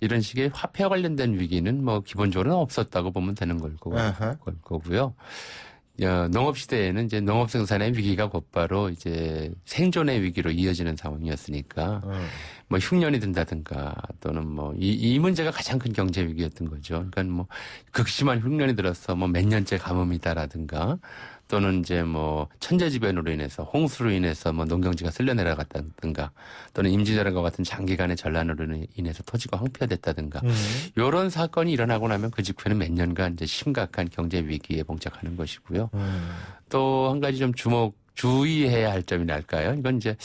이런 식의 화폐와 관련된 위기는 뭐 기본적으로는 없었다고 보면 되는 거고요. 농업 시대에는 이제 농업 생산의 위기가 곧바로 이제 생존의 위기로 이어지는 상황이었으니까 뭐 흉년이 든다든가 또는 뭐 이 문제가 가장 큰 경제 위기였던 거죠. 그러니까 뭐 극심한 흉년이 들어서 뭐 몇 년째 가뭄이다라든가 또는 이제 뭐 천재지변으로 인해서 홍수로 인해서 뭐 농경지가 쓸려 내려갔다든가 또는 임진왜란과 같은 장기간의 전란으로 인해서 토지가 황폐화됐다든가 이런 사건이 일어나고 나면 그 직후에는 몇 년간 이제 심각한 경제 위기에 봉착하는 것이고요. 또 한 가지 좀 주의해야 할 점이 날까요? 이건 이제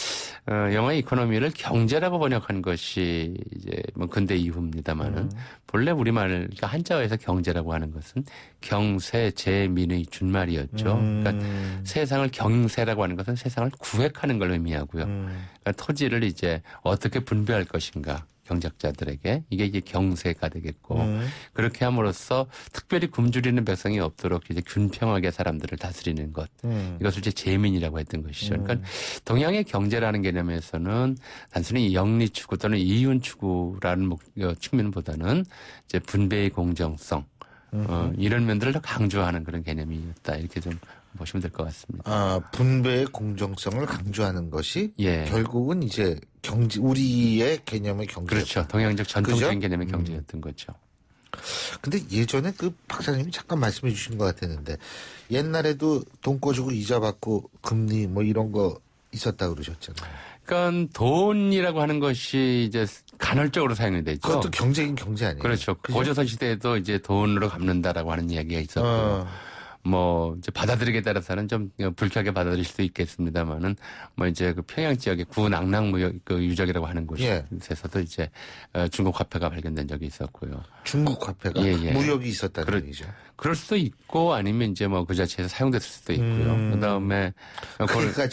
영화 이코노미를 경제라고 번역한 것이 이제 뭐 근대 이후입니다만은 본래 우리말 그러니까 한자어에서 경제라고 하는 것은 경세 재민의 준말이었죠. 그러니까 세상을 경세라고 하는 것은 세상을 구획하는 걸 의미하고요. 그러니까 토지를 이제 어떻게 분배할 것인가. 경작자들에게 이게 경세가 되겠고 그렇게 함으로써 특별히 굶주리는 백성이 없도록 이제 균평하게 사람들을 다스리는 것 이것을 이제 재민이라고 했던 것이죠. 그러니까 동양의 경제라는 개념에서는 단순히 영리 추구 또는 이윤 추구라는 측면보다는 이제 분배의 공정성 이런 면들을 더 강조하는 그런 개념이었다 이렇게 좀 보시면 될 것 같습니다. 분배의 공정성을 강조하는 것이 결국은 이제 우리의 개념의 경제. 그렇죠. 동양적 전통적인 개념의 경제였던 거죠. 근데 예전에 그 박사님이 잠깐 말씀해 주신 것 같았는데 옛날에도 돈 꿔주고 이자 받고 금리 뭐 이런 거 있었다 그러셨잖아요. 그러니까 돈이라고 하는 것이 이제 간헐적으로 사용이 되죠. 그것도 경제인 경제 아니에요? 그렇죠. 고조선 시대에도 이제 돈으로 갚는다라고 하는 이야기가 있었고요. 뭐 이제 받아들이기에 따라서는 좀 불쾌하게 받아들일 수도 있겠습니다만은 뭐 이제 그 평양 지역의 구낭랑 무역 그 유적이라고 하는 곳에서도 이제 중국 화폐가 발견된 적이 있었고요. 중국 화폐가 무역이 있었다는 얘기죠. 그럴 수도 있고 아니면 이제 뭐 그 자체에서 사용됐을 수도 있고요. 그다음에 그러니까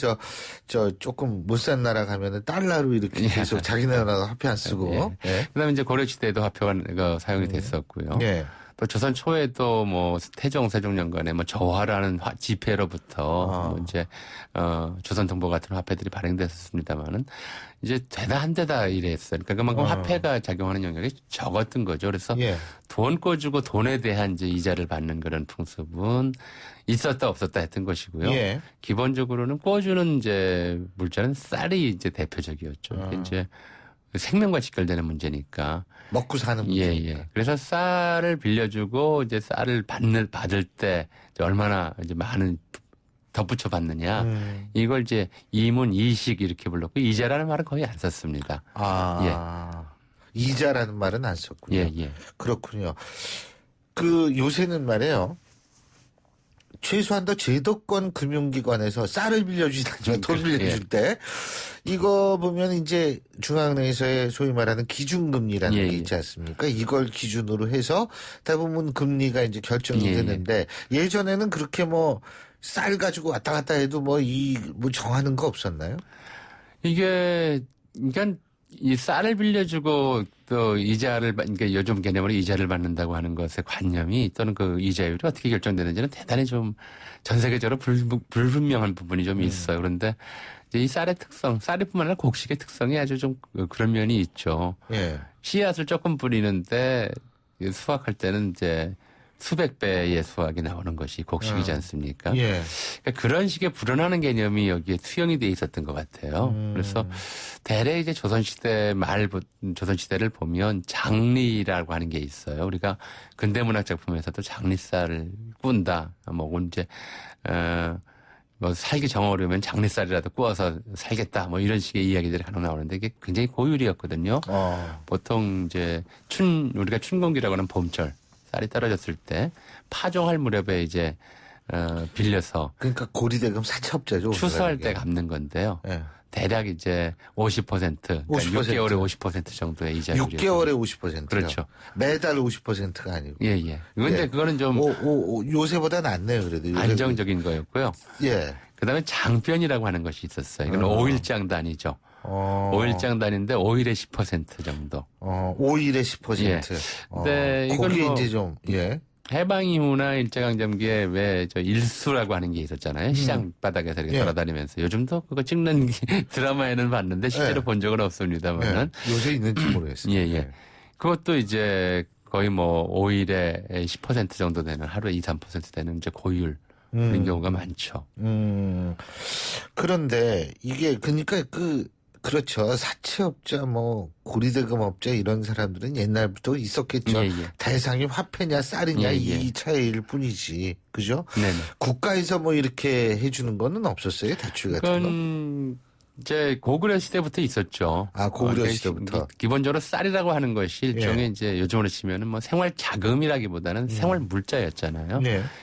저 조금 못 산 나라 가면은 달러로 이렇게 계속 자기 나라 화폐 안 쓰고. 그다음에 이제 고려 시대에도 화폐가 사용이 됐었고요. 또 조선 초에도 뭐 태종 세종년간에 뭐 저화라는 지폐로부터 뭐 이제 조선 통보 같은 화폐들이 발행됐었습니다만은 이제 되다 한 대다 이랬어요. 그러니까 그만큼 화폐가 작용하는 영역이 적었던 거죠. 그래서 돈 꿔주고 돈에 대한 이제 이자를 받는 그런 풍습은 있었다 없었다 했던 것이고요. 기본적으로는 꿔주는 이제 물자는 쌀이 이제 대표적이었죠. 이제 생명과 직결되는 문제니까. 먹고 사는 문제니까. 그래서 쌀을 빌려주고 이제 쌀을 받을 때 얼마나 이제 많은 덧붙여 받느냐. 이걸 이제 이문 이식 이렇게 불렀고 이자라는 말은 거의 안 썼습니다. 이자라는 말은 안 썼군요. 그렇군요. 그 요새는 말이에요. 최소한 더 제도권 금융기관에서 쌀을 빌려주지 돈 빌려줄 때 이거 보면 이제 중앙은행에서의 소위 말하는 기준금리라는 게 있지 않습니까? 이걸 기준으로 해서 대부분 금리가 이제 결정이 되는데 예전에는 그렇게 뭐 쌀 가지고 왔다 갔다 해도 뭐 정하는 거 없었나요? 이게 그러니까 이 쌀을 빌려주고 또 이자를 그러니까 요즘 개념으로 이자를 받는다고 하는 것의 관념이 또는 그 이자율이 어떻게 결정되는지는 대단히 좀 전 세계적으로 불분명한 부분이 좀 있어요. 그런데 이제 이 쌀의 특성, 쌀이뿐만 아니라 곡식의 특성이 아주 좀 그런 면이 있죠. 씨앗을 조금 뿌리는데 수확할 때는 이제 수백 배의 수확이 나오는 것이 곡식이지 않습니까? 그러니까 그런 식의 불어나는 개념이 여기에 투영이 돼 있었던 것 같아요. 그래서 대래 이제 조선시대를 보면 장리라고 하는 게 있어요. 우리가 근대문학 작품에서도 장리쌀을 꾼다. 뭐 이제 뭐 살기 정 어려우면 장리쌀이라도 구워서 살겠다. 뭐 이런 식의 이야기들이 간혹 나오는데 이게 굉장히 고율이었거든요. 보통 이제 우리가 춘공기라고 하는 봄철 쌀이 떨어졌을 때 파종할 무렵에 이제 빌려서. 그러니까 고리대금 사채업자죠. 추수할 때 갚는 건데요. 네. 대략 이제 50%, 그러니까 6개월에 50% 정도의 이자율이요. 6개월에 50%요. 그렇죠. 매달 50%가 아니고. 예. 근데 그거는 좀 요새보다 낫네요. 그래도 안정적인 거였고요. 예. 그다음에 장변이라고 하는 것이 있었어요. 이건 5일장 단위죠. 5일장 단위인데 5일에 10% 정도. 5일에 10%. 예. 근데 이건 뭐 이제 좀 해방 이후나 일제강점기에 왜 저 일수라고 하는 게 있었잖아요. 시장 바닥에서 이렇게 돌아다니면서. 요즘도 그거 찍는 드라마에는 봤는데 실제로 본 적은 없습니다만은. 요새 있는지 모르겠어요. 예. 그것도 이제 거의 뭐 5일에 10% 정도 되는 하루에 2-3% 되는 이제 고율. 그런 경우가 많죠. 그런데 이게 그러니까 그렇죠. 사채업자, 고리대금업자 이런 사람들은 옛날부터 있었겠죠. 대상이 화폐냐 쌀이냐 이 차이일 뿐이지. 그죠? 네네. 국가에서 이렇게 해주는 거는 없었어요? 대출 같은 거? 이제 고구려 시대부터 있었죠. 고구려 시대부터. 기본적으로 쌀이라고 하는 것이 일종의 이제 요즘으로 치면은 생활 자금이라기보다는 생활 물자였잖아요.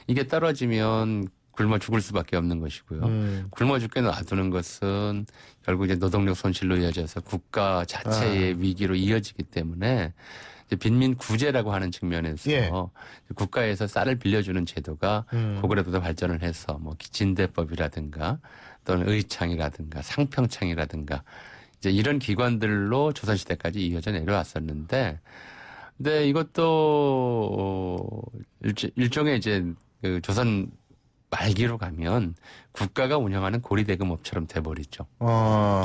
이게 떨어지면 굶어 죽을 수밖에 없는 것이고요. 굶어 죽게 놔두는 것은 결국 이제 노동력 손실로 이어져서 국가 자체의 위기로 이어지기 때문에 이제 빈민 구제라고 하는 측면에서 국가에서 쌀을 빌려주는 제도가 고구려부터 발전을 해서 진대법이라든가 또는 의창이라든가 상평창이라든가 이제 이런 기관들로 조선시대까지 이어져 내려왔었는데, 근데 이것도 일종의 이제 조선 말기로 가면 국가가 운영하는 고리대금업처럼 돼버리죠.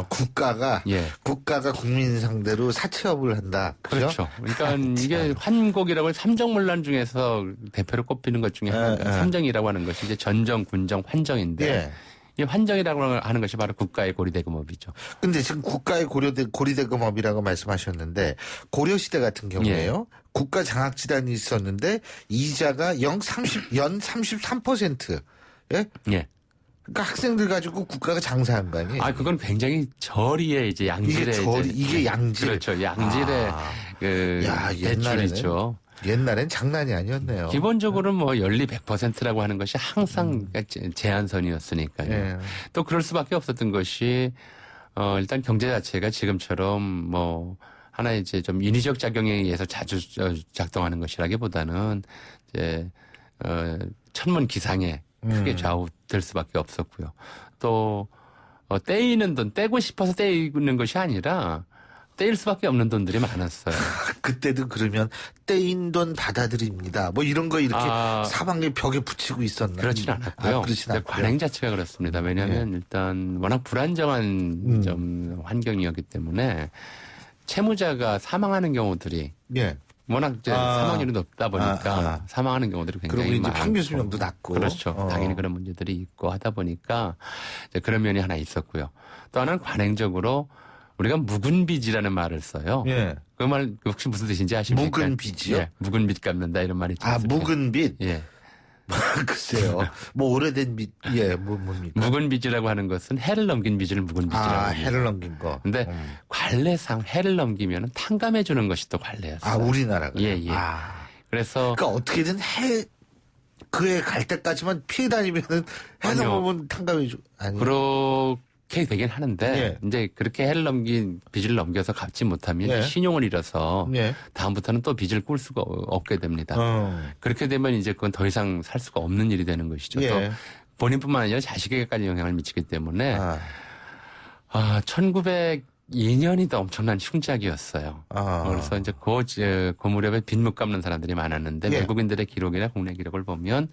국가가 국민 상대로 사채업을 한다. 그렇죠. 그러니까 이게 환곡이라고 삼정문란 중에서 대표로 꼽히는 것 중에 하나가 삼정이라고 하는 것이 이제 전정, 군정, 환정인데 이 환정이라고 하는 것이 바로 국가의 고리대금업이죠. 근데 지금 국가의 고리대금업이라고 말씀하셨는데 고려 시대 같은 경우에요. 국가 장학재단이 있었는데 이자가 연 33%. 예? 그러니까 학생들 가지고 국가가 장사한 거 아니에요? 그건 굉장히 저리의 이제 양질의 이게 양질. 그렇죠. 양질의 대출이죠. 옛날엔 장난이 아니었네요. 기본적으로 연리 100%라고 하는 것이 항상 제한선이었으니까요. 또 그럴 수밖에 없었던 것이 일단 경제 자체가 지금처럼 하나의 이제 좀 인위적 작용에 의해서 자주 작동하는 것이라기보다는 이제 천문기상에 크게 좌우될 수밖에 없었고요. 또 떼이는 돈, 떼고 싶어서 떼이는 것이 아니라 떼일 수밖에 없는 돈들이 많았어요. 그때도 그러면 떼인 돈 받아들입니다. 이런 거 이렇게 사방에 벽에 붙이고 있었나? 그렇진 않았고요. 그렇진 않고요. 관행 자체가 그렇습니다. 왜냐하면 일단 워낙 불안정한 좀 환경이었기 때문에 채무자가 사망하는 경우들이 워낙 이제 사망률이 높다 보니까 사망하는 경우들이 굉장히 많고. 그리고 이제 평균 수명도 낮고. 그렇죠. 당연히 그런 문제들이 있고 하다 보니까 이제 그런 면이 하나 있었고요. 또 하나는 관행적으로 우리가 묵은빚이라는 말을 써요. 그 말 혹시 무슨 뜻인지 아십니까? 묵은빚이요? 묵은빚 갚는다 이런 말이 있지 않습니까? 묵은빚? 글쎄요. 오래된 빚, 뭡니까? 묵은빚이라고 하는 것은 해를 넘긴 빚을 묵은빚이라고 합니다. 해를 넘긴 거. 근데 관례상 해를 넘기면 탕감해 주는 것이 또 관례였어요. 우리나라가. 그래서 그러니까 어떻게든 그에 갈 때까지만 피해 다니면은 해 넘으면 탕감해 줘. 그렇게 되긴 하는데 이제 그렇게 빚을 넘겨서 갚지 못하면 신용을 잃어서 다음부터는 또 빚을 꿀 수가 없게 됩니다. 그렇게 되면 이제 그건 더 이상 살 수가 없는 일이 되는 것이죠. 또 본인뿐만 아니라 자식에게까지 영향을 미치기 때문에 1902년이 더 엄청난 흉작이었어요. 그래서 이제 그 무렵에 빚못 갚는 사람들이 많았는데 외국인들의 기록이나 국내 기록을 보면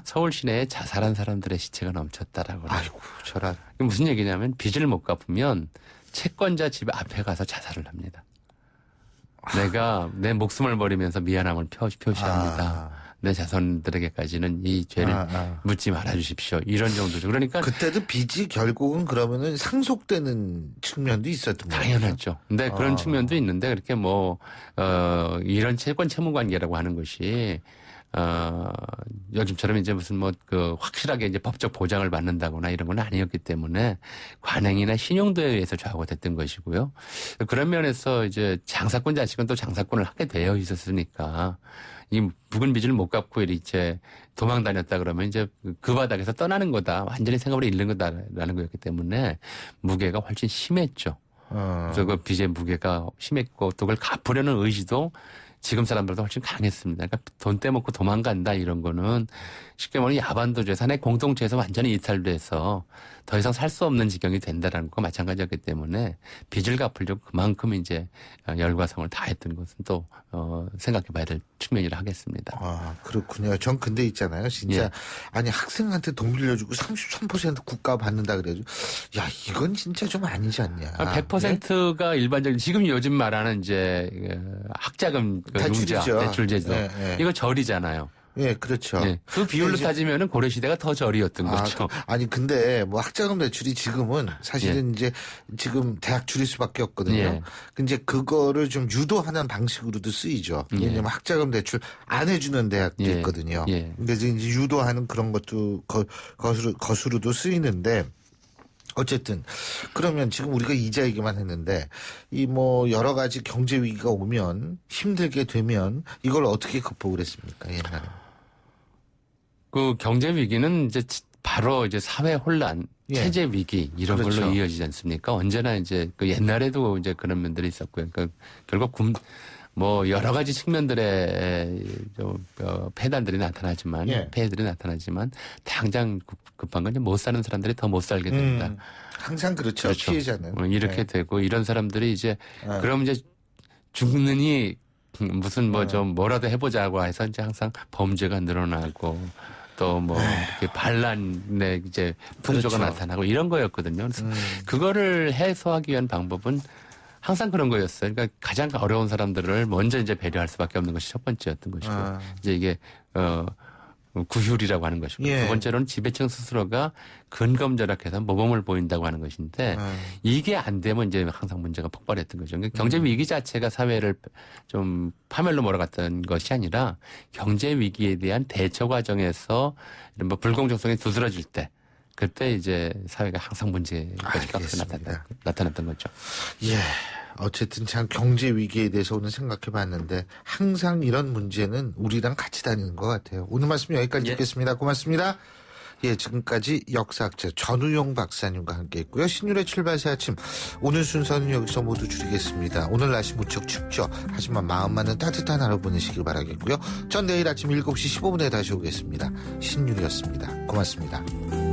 서울 시내에 자살한 사람들의 시체가 넘쳤다라고. 아이고, 저런. 무슨 얘기냐면 빚을 못 갚으면 채권자 집 앞에 가서 자살을 합니다. 내가 내 목숨을 버리면서 미안함을 표시합니다. 내 자손들에게까지는 이 죄를 묻지 말아 주십시오. 이런 정도죠. 그러니까 그때도 빚이 결국은 그러면은 상속되는 측면도 있었던 거예요. 당연하죠. 근데 그런 측면도 있는데 그렇게 이런 채권 채무 관계라고 하는 것이 요즘처럼 이제 무슨 확실하게 이제 법적 보장을 받는다거나 이런 건 아니었기 때문에 관행이나 신용도에 의해서 좌우가 됐던 것이고요. 그런 면에서 이제 장사꾼 자식은 또 장사꾼을 하게 되어 있었으니까 이 묵은 빚을 못 갚고 이제 도망 다녔다 그러면 이제 그 바닥에서 떠나는 거다. 완전히 생업을 잃는 거다라는 거였기 때문에 무게가 훨씬 심했죠. 그래서 그 빚의 무게가 심했고 또 그걸 갚으려는 의지도 지금 사람들도 훨씬 강했습니다. 그러니까 돈 떼먹고 도망간다 이런 거는 쉽게 말하면 야반도주의 사내 공동체에서 완전히 이탈돼서 더 이상 살 수 없는 지경이 된다라는 것과 마찬가지였기 때문에 빚을 갚으려고 그만큼 이제 열과성을 다했던 것은 또 생각해 봐야 될 측면이라 하겠습니다. 아, 그렇군요. 전 근데 있잖아요. 진짜 예. 아니 학생한테 돈 빌려주고 33% 국가 받는다 그래가지고 야 이건 진짜 좀 아니지 않냐. 100%가 일반적인 지금 요즘 말하는 이제 학자금 대출 제도 이거 절이잖아요. 예, 그렇죠. 네. 그 비율로 따지면은 고려 시대가 더 절이었던 거죠. 아니 근데 뭐 학자금 대출이 지금은 사실은 이제 지금 대학 줄일 수밖에 없거든요. 예. 근데 그거를 좀 유도하는 방식으로도 쓰이죠. 왜냐면 학자금 대출 안 해주는 대학도 있거든요. 그래서 이제 유도하는 그런 것도 것으로도 쓰이는데. 어쨌든 그러면 지금 우리가 이자 얘기만 했는데 이 뭐 여러 가지 경제 위기가 오면 힘들게 되면 이걸 어떻게 극복을 했습니까 옛날에? 그 경제 위기는 이제 바로 이제 사회 혼란, 체제 위기 이런 그렇죠. 걸로 이어지지 않습니까? 언제나 이제 그 옛날에도 이제 그런 면들이 있었고요. 그러니까 결국 뭐 여러 가지 측면들의 폐단들이 나타나지만 폐해들이 나타나지만 당장 급한 건 못 사는 사람들이 더 못 살게 됩니다. 항상 그렇죠. 피해자는 이렇게 되고 이런 사람들이 이제 그럼 이제 죽느니 무슨 좀 뭐라도 해보자고 해서 이제 항상 범죄가 늘어나고 또 뭐 이렇게 반란의 이제 풍조가 나타나고 이런 거였거든요. 그래서 그거를 해소하기 위한 방법은 항상 그런 거였어요. 그러니까 가장 어려운 사람들을 먼저 이제 배려할 수밖에 없는 것이 첫 번째였던 것이고 이제 이게 구휼이라고 하는 것이고 두 번째로는 지배층 스스로가 근검절약해서 모범을 보인다고 하는 것인데 이게 안 되면 이제 항상 문제가 폭발했던 거죠. 그러니까 경제 위기 자체가 사회를 좀 파멸로 몰아갔던 것이 아니라 경제 위기에 대한 대처 과정에서 이런 뭐 불공정성이 두드러질 때 그때 이제 사회가 항상 문제가 나타났던 거죠. 예. 어쨌든 참 경제 위기에 대해서 오늘 생각해 봤는데 항상 이런 문제는 우리랑 같이 다니는 것 같아요. 오늘 말씀 여기까지 듣겠습니다. 고맙습니다. 예, 지금까지 역사학자 전우용 박사님과 함께했고요. 신율의 출발새 아침 오늘 순서는 여기서 모두 줄이겠습니다. 오늘 날씨 무척 춥죠. 하지만 마음만은 따뜻한 하루 보내시길 바라겠고요. 전 내일 아침 7시 15분에 다시 오겠습니다. 신율이었습니다. 고맙습니다.